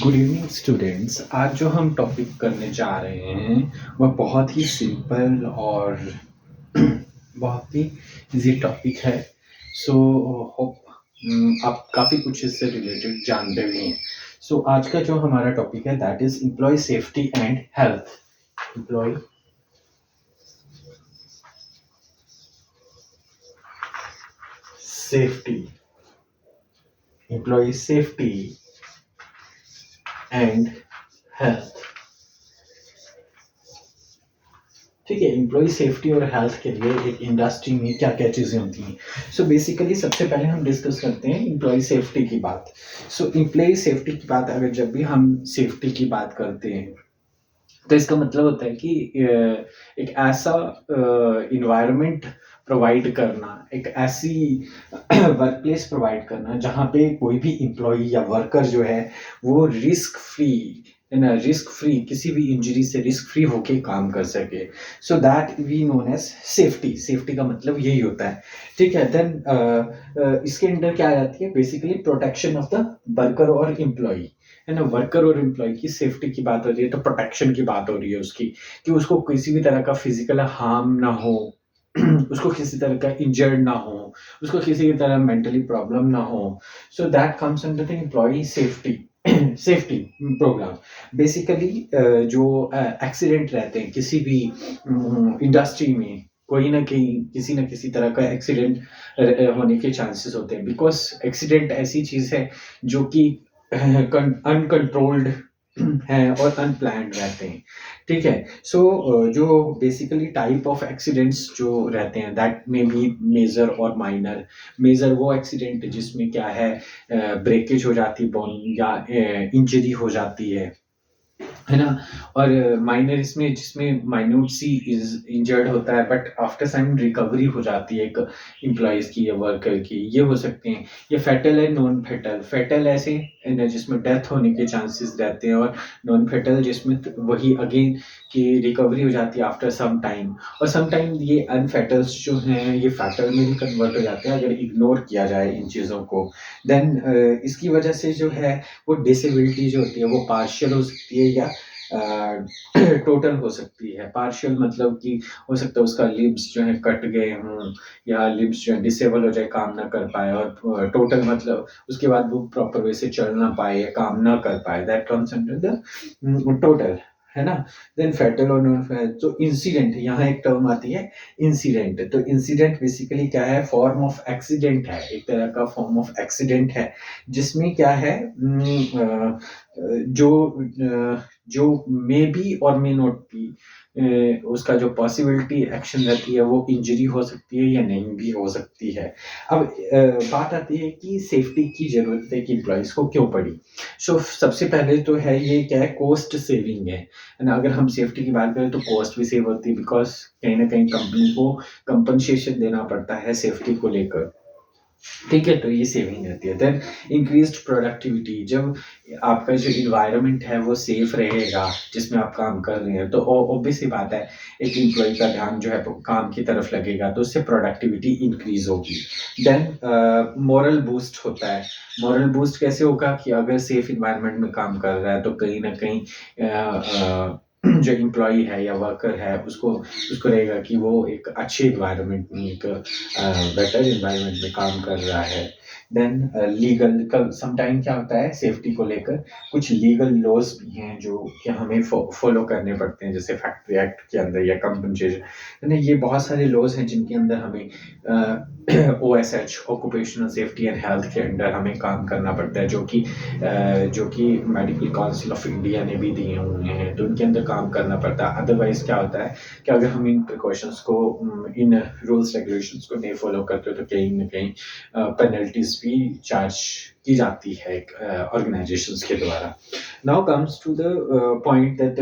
Good evening students. आज जो हम टॉपिक करने जा रहे हैं वह बहुत ही सिंपल और बहुत ही इजी टॉपिक है। सो होप आप काफ़ी कुछ इससे रिलेटेड जानते भी हैं। सो आज का जो हमारा टॉपिक है that is employee safety and health. Employee safety, employee safety and health. ठीक है, एम्प्लॉय सेफ्टी और हेल्थ के लिए एक इंडस्ट्री में क्या क्या चीज़ें होती हैं। सो बेसिकली सबसे पहले हम डिस्कस करते हैं एम्प्लॉय सेफ्टी की बात। सो एम्प्लॉय सेफ्टी की बात, अगर जब भी हम सेफ्टी की बात करते हैं तो इसका मतलब होता है कि एक ऐसा इन्वायरमेंट प्रोवाइड करना, एक ऐसी वर्क प्लेस प्रोवाइड करना जहाँ पे कोई भी एम्प्लॉय या वर्कर जो है वो रिस्क फ्री किसी भी इंजरी से रिस्क फ्री होके काम कर सके। So that we known as safety. Safety का मतलब यही होता है। ठीक है, देन इसके अंडर क्या आ जाती है, basically protection of the worker और एम्प्लॉय, है ना। वर्कर और एम्प्लॉय की सेफ्टी की बात हो रही है तो प्रोटेक्शन की बात हो रही है उसकी, कि उसको किसी भी तरह का फिजिकल हार्म ना हो, उसको किसी तरह का इंजर्ड ना हो, उसको किसी भी तरह मेंटली प्रॉब्लम ना हो। So that comes under the employee safety safety program. Basically जो एक्सीडेंट रहते हैं किसी भी इंडस्ट्री में, कोई ना कहीं किसी न किसी तरह का एक्सीडेंट होने के चांसेस होते हैं, बिकॉज एक्सीडेंट ऐसी चीज़ है जो कि अनकंट्रोल्ड हैं और अनप्लान्ड रहते हैं। ठीक है, सो जो बेसिकली टाइप ऑफ एक्सीडेंट्स जो रहते हैं दैट मे बी मेजर और माइनर। मेजर वो एक्सीडेंट जिसमें क्या है, ब्रेकेज हो जाती है बोन या इंजरी हो जाती है ना। और माइनर इसमें जिसमें माइन्यूट सी इज इंजर्ड होता है बट आफ्टर सम रिकवरी हो जाती है एक एम्प्लॉयज की या वर्कर की, ये हो सकते हैं। ये फेटल है, नॉन फेटल। फेटल ऐसे जिसमें डेथ होने के चांसेस रहते हैं, और नॉन फेटल जिसमें वही अगेन की रिकवरी हो जाती है आफ्टर सम टाइम। और सम टाइम ये अनफेटल्स जो हैं ये फेटल में भी कन्वर्ट हो जाते हैं अगर इग्नोर किया जाए इन चीज़ों को। देन इसकी वजह से जो है वो डिसेबिलिटी जो होती है वो पार्शियल हो सकती है या टोटल हो सकती है। पार्शियल मतलब कि हो सकता है उसका लिब्स जो है कट गए हों या लिब्स जो है डिसेबल हो जाए, काम ना कर पाए। और टोटल मतलब उसके बाद वो प्रॉपर वे से चल ना पाए या काम ना कर पाए, that comes under the total, है ना। देन फेटल और नॉन फेटल। तो इंसिडेंट, यहाँ एक टर्म आती है इंसिडेंट। तो इंसिडेंट बेसिकली क्या है, फॉर्म ऑफ एक्सीडेंट है, एक तरह का फॉर्म ऑफ एक्सीडेंट है जिसमें क्या है, जो मे बी और मे नॉट बी, उसका जो पॉसिबिलिटी एक्शन रहती है वो इंजरी हो सकती है या नहीं भी हो सकती है। अब बात आती है कि सेफ्टी की जरूरत है कि एम्प्लॉयज को क्यों पड़ी। सो सबसे पहले तो है ये क्या है, कॉस्ट सेविंग है ना। अगर हम सेफ्टी की बात करें तो कॉस्ट भी सेव होती है, बिकॉज कहीं ना कहीं कंपनी को कंपनसेशन देना पड़ता है सेफ्टी को लेकर। ठीक है, तो ये सेविंग रहती है। देन इंक्रीज्ड प्रोडक्टिविटी, जब आपका जो इन्वायरमेंट है वो सेफ रहेगा जिसमें आप काम कर रहे हैं तो ऑब्वियस सी बात है एक एम्प्लॉय का ध्यान जो है वो काम की तरफ लगेगा, तो उससे प्रोडक्टिविटी इंक्रीज होगी। देन मॉरल बूस्ट होता है। मॉरल बूस्ट कैसे होगा कि अगर सेफ इन्वायरमेंट में काम कर रहा है तो कहीं ना कहीं जो एम्प्लॉय है या वर्कर है उसको उसको रहेगा कि वो एक अच्छे इन्वायरमेंट में, एक बेटर इन्वायरमेंट में काम कर रहा है। देन लीगल, समटाइम क्या होता है सेफ्टी को लेकर कुछ लीगल लॉज भी हैं जो कि हमें फॉलो करने पड़ते हैं, जैसे फैक्ट्री एक्ट के अंदर या कंपनसेशन, ये बहुत सारे लॉज हैं जिनके अंदर हमें OSH, occupational safety and health के अंडर हमें काम करना पड़ता है, जो कि मेडिकल काउंसिल ऑफ इंडिया ने भी दिए हुए हैं, तो उनके अंदर काम करना पड़ता है। अदरवाइज क्या होता है कि अगर हम इन प्रिकॉशंस को, इन रूल्स रेगुलेशंस को नहीं फॉलो करते तो कहीं ना कहीं पेनल्टीज भी चार्ज की जाती है ऑर्गेनाइजेशंस के द्वारा। Now comes to the point that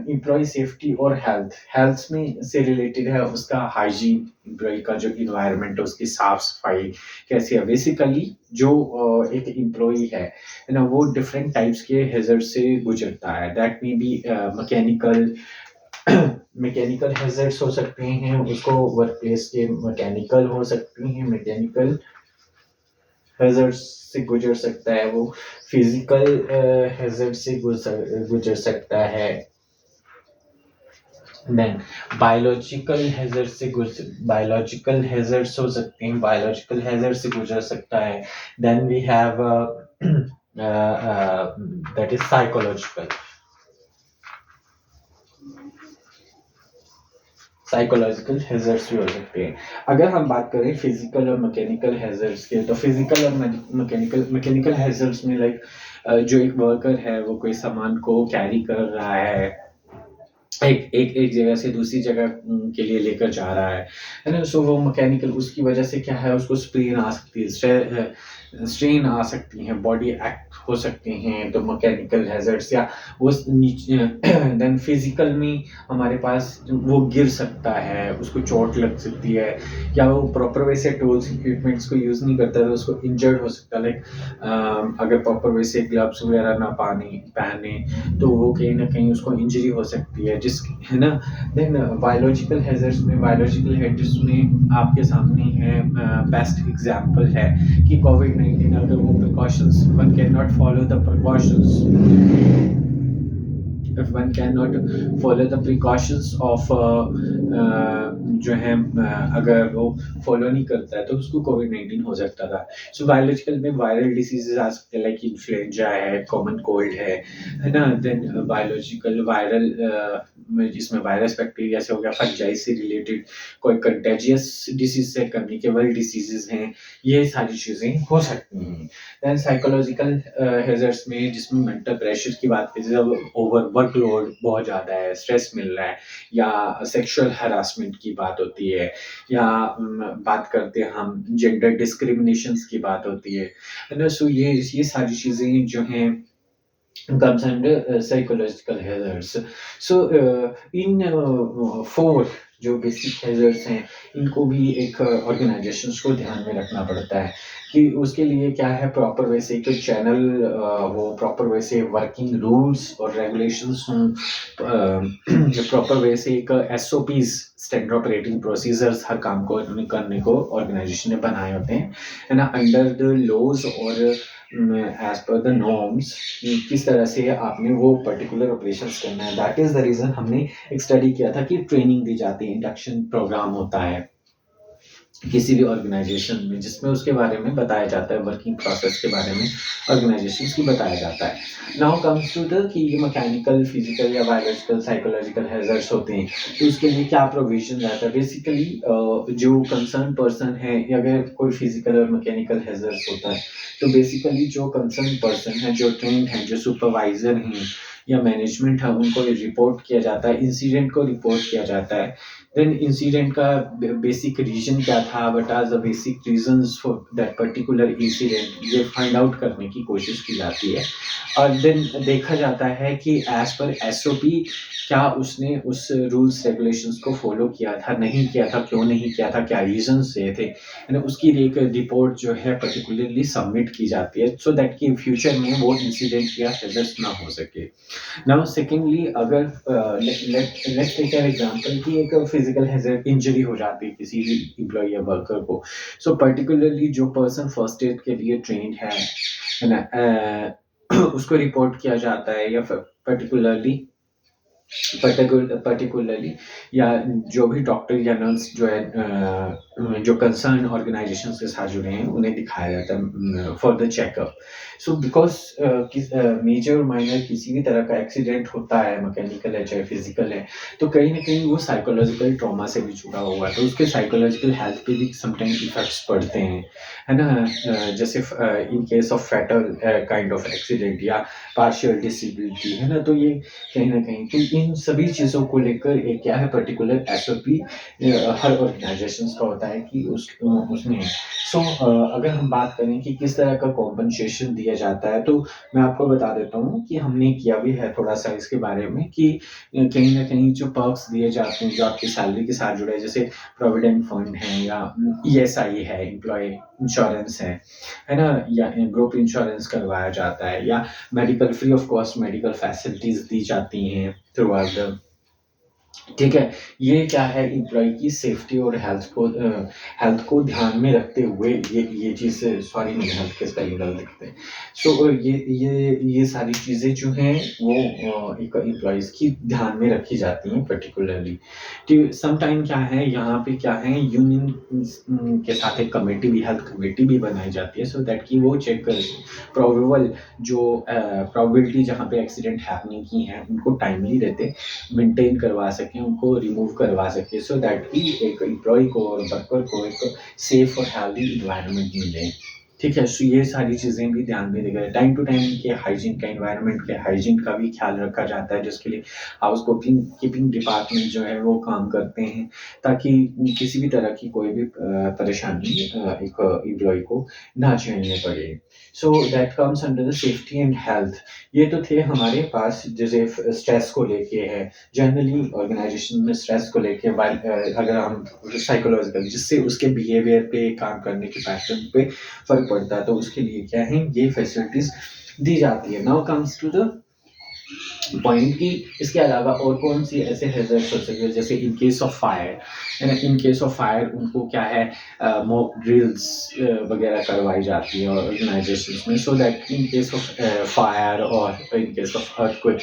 employee safety और हेल्थ में से रिलेटेड है उसका हाइजीन, एम्प्लॉय का जो इन्वायरमेंट है उसकी साफ सफाई कैसी है। बेसिकली जो एक एम्प्लॉय है ना वो डिफरेंट टाइप्स के हैजर्ड से गुजरता है। That may be mechanical hazards हो सकते हैं, उसको वर्क प्लेस के मैकेनिकल हो सकती हैं, मैकेनिकल हैज़र्ड्स से गुज़र सकता है, वो फिज़िकल हैज़र्ड से गुज़र सकता है। देन बायोलॉजिकल हैज़र्ड्स हो सकते हैं, बायोलॉजिकल हैज़र्ड से गुज़र सकता है। Then we have that is psychological hazards भी हो सकते हैं। अगर हम बात करें फिज़िकल और मैकेनिकल हैज़र्ड्स की, तो फिज़िकल और मैकेनिकल हैज़र्ड्स में लाइक जो एक वर्कर है वो कोई सामान को कैरी कर रहा है, एक जगह से दूसरी जगह के लिए लेकर जा रहा है ना? सो वो मैकेनिकल उसकी वजह से क्या है, उसको स्ट्रेन आ सकती है, स्ट्रेन आ सकती है, बॉडी एक्ट हो सकते हैं, तो मैकेनिकल हैज़र्ड्स या वो नीचे देन फिज़िकल में हमारे पास वो गिर सकता है, उसको चोट लग सकती है, या वो प्रॉपर वे से टूल्स इक्विपमेंट्स को यूज़ नहीं करता है, तो उसको इंजर्ड हो सकता है। लाइक अगर प्रॉपर वे से ग्लव्स वगैरह ना पहने तो वो कहीं न कहीं उसको इंजरी हो सकती है, है ना? देन बायोलॉजिकल हैज़र्ड्स में आपके सामने है बेस्ट एग्ज़ाम्पल है कि कोविड-19 अगर वो precautions one can not follow the precautions if one can not follow the precautions of जो है अगर वो फॉलो नहीं करता है तो उसको कोविड-19 हो सकता था। सो बायोलॉजिकल में वायरल डिसीजेज़ आ सकते हैं, लाइक इन्फ्लुएंजा है, कॉमन कोल्ड है ना? देन बायोलॉजिकल वायरल में जिसमें वायरस बैक्टीरिया से हो गया, फंजाई से रिलेटेड कोई कंटेजियस डिसीज़ से कम्युनिकेबल डिसीजेज़ हैं, ये सारी चीज़ें हो सकती हैं। देन साइकोलॉजिकल हैज़र्ड्स में जिसमें मेंटल प्रेशर की बात करें, जब ओवर वर्कलोड बहुत ज़्यादा है, स्ट्रेस मिल रहा है, या सेक्सुअल हैरासमेंट की बात होती है, या बात करते हैं हम जेंडर डिस्क्रिमिनेशंस की बात होती है ना? सो ये सारी चीज़ें जो हैं comes under psychological hazards. So in 4 जो बेसिक हैज़र्ड्स हैं, इनको भी एक ऑर्गेनाइज़ेशंस को ध्यान में रखना पड़ता है कि उसके लिए क्या है, प्रॉपर वे से एक चैनल हो, प्रॉपर वे से वर्किंग रूल्स और रेगुलेशंस हों, प्रॉपर वे से एक एसओपीज़ स्टैंडर्ड ऑपरेटिंग प्रोसीजर्स हर काम को करने को ऑर्गेनाइज़ेशन ने बनाए होते हैं, है ना? अंडर द लॉज़ और एज़ पर द नॉर्म्स किस तरह से आपने वो पर्टिकुलर ऑपरेशंस करना है। दैट इज़ द रीज़न हमने एक स्टडी किया था कि ट्रेनिंग दी जाती है, इंडक्शन प्रोग्राम होता है किसी भी ऑर्गेनाइजेशन में, जिसमें उसके बारे में बताया जाता है, वर्किंग प्रोसेस के बारे में ऑर्गेनाइजेशंस की बताया जाता है। नाउ कम्स टू द कि ये मैकेनिकल, फिजिकल या बायोलॉजिकल, साइकोलॉजिकल हैज़र्ड्स होते हैं, तो उसके लिए क्या प्रोविज़न रहता है? बेसिकली जो कंसर्न पर्सन है, या अगर कोई फिजिकल और मैकेनिकल हैज़र्ड्स होता है, तो बेसिकली जो कंसर्न पर्सन है, जो ट्रेन्ड है, जो सुपरवाइज़र हैं या मैनेजमेंट है, उनको ये रिपोर्ट किया जाता है, इंसिडेंट को रिपोर्ट किया जाता है। देन इंसिडेंट का बेसिक रीज़न क्या था, what are the basic reasons for that particular incident, ये फाइंड आउट करने की कोशिश की जाती है। और देन देखा जाता है कि एज़ पर एसओपी क्या उसने उस रूल्स रेगुलेशंस को फॉलो किया था, नहीं किया था, क्यों नहीं किया था, क्या रीज़न्स रहे थे, एंड उसकी एक रिपोर्ट जो है पर्टिकुलरली सबमिट की जाती है, सो दैट कि फ्यूचर में वो इंसिडेंट या हैज़र्ड्स ना हो सके। नाउ सेकेंडली अगर लेट्स टेक एन एग्जांपल कि एक फिजिकल हैजर्ड इंजरी हो जाती है किसी भी एम्प्लॉय या वर्कर को, सो पर्टिकुलरली जो पर्सन फर्स्ट एड के लिए ट्रेन्ड है ना, उसको रिपोर्ट किया जाता है, या पर्टिकुलरली या जो भी डॉक्टर या नर्स जो है जो कंसर्न ऑर्गेनाइजेशंस के साथ जुड़े हैं, उन्हें दिखाया जाता है for the checkup. So because major और माइनर किसी भी तरह का एक्सीडेंट होता है, मैकेनिकल है चाहे फिजिकल है, तो कहीं ना कहीं वो साइकोलॉजिकल ट्रॉमा से भी जुड़ा हुआ है, तो उसके साइकोलॉजिकल हेल्थ पे भी समटाइम इफेक्ट्स पड़ते हैं, है ना? जैसे in case of fatal kind of accident या पार्शियल डिसेबिलिटी, है ना? तो ये कहीं न कहीं तो इन सभी चीज़ों को लेकर एक क्या है पर्टिकुलर एसओपी हर ऑर्गेनाइजेशंस का होता है कि उसमें सो अगर हम बात करें कि किस तरह का कॉम्पेंसेशन दिया जाता है, तो मैं आपको बता देता हूँ कि हमने किया भी है थोड़ा-सा इसके बारे में कि कहीं न कहीं जो पर्क्स दिए जाते हैं, जो आपकी सैलरी के साथ जुड़े हैं, जैसे प्रोविडेंट फंड है, या ईएसआई है, एम्प्लॉयी इंश्योरेंस है ना? या ग्रुप इंश्योरेंस करवाया जाता है, या medical free of cost medical facilities दी जाती हैं थ्रू आउट द ठीक है, ये क्या है एम्प्लॉयी की सेफ्टी और हेल्थ को ध्यान में रखते हुए ये चीज़ सॉरी मैंने हेल्थ के स्पेलिंग गलत लिखे थे। सो ये सारी चीज़ें जो हैं वो एक एम्प्लॉइज़ की ध्यान में रखी जाती हैं पर्टिकुलरली। कि सम टाइम क्या है यहाँ पे क्या है यूनियन के साथ एक कमेटी भी हेल्थ कमेटी भी बनाई जाती है सो दैट कि वो चेक कर प्रोबेबल जो प्रोबेबिलिटी जहाँ पे एक्सीडेंट हैपनिंग की हैं उनको टाइमली रहते मेंटेन करवा सकें, उनको रिमूव करवा सकें सो दैट कि एक एम्प्लॉय को और वर्कर को एक सेफ और हेल्दी एनवायरनमेंट मिले। ठीक है, सो ये सारी चीज़ें भी ध्यान में रखा टाइम टू टाइम के हाइजीन का एनवायरनमेंट के हाइजीन का भी ख्याल रखा जाता है जिसके लिए हाउस कीपिंग डिपार्टमेंट जो है वो काम करते हैं ताकि किसी भी तरह की कोई भी परेशानी एक एम्प्लॉय को ना झेलने पड़े। सो that comes under the safety and health. ये तो थे हमारे पास जैसे स्ट्रेस को लेके है जनरली ऑर्गेनाइजेशन में स्ट्रेस को लेके अगर हम साइकोलॉजिकल जिससे उसके बिहेवियर पे काम करने के पैटर्न पे फर्क पड़ता है तो उसके लिए क्या है ये फैसिलिटीज दी जाती है। Now comes to the point कि इसके अलावा और कौन सी ऐसे हैजर्ड्स हो सकते हैं जैसे इन केस ऑफ फायर है ना इन केस ऑफ फायर उनको क्या है मॉक ड्रिल्स वगैरह करवाई जाती है ऑर्गेनाइजेशंस में so that in case of fire और इन केस ऑफ अर्थक्वेक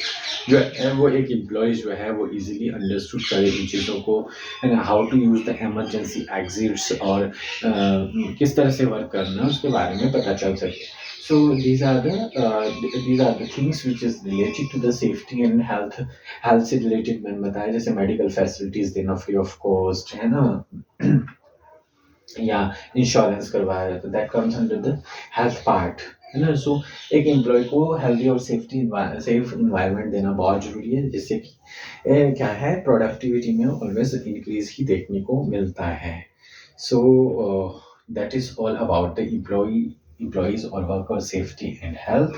जो है वो एक एम्प्लॉय जो है वो इजीली अंडरस्टूड करे इन चीज़ों को है ना how to use the emergency exits और किस तरह से वर्क करना है उसके बारे में पता चल सके। So these are the things which is related to the safety and health से related मैंने बताया जैसे मेडिकल फैसिलिटीज देना फ्री ऑफ कॉस्ट है ना या इंश्योरेंस करवाया जाता है that comes under the health part है ना। सो एक एम्प्लॉय को हेल्दी और सेफ इन्वायरमेंट देना बहुत जरूरी है जिससे कि क्या है प्रोडक्टिविटी में ऑलवेज इंक्रीज ही देखने को मिलता है। So that is all about the employees और worker safety and health.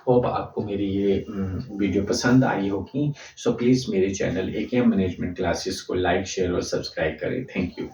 Hope आपको मेरी ये वीडियो पसंद आई होगी। सो प्लीज़ मेरे चैनल AKM मैनेजमेंट क्लासेस को लाइक शेयर और सब्सक्राइब करें। Thank you.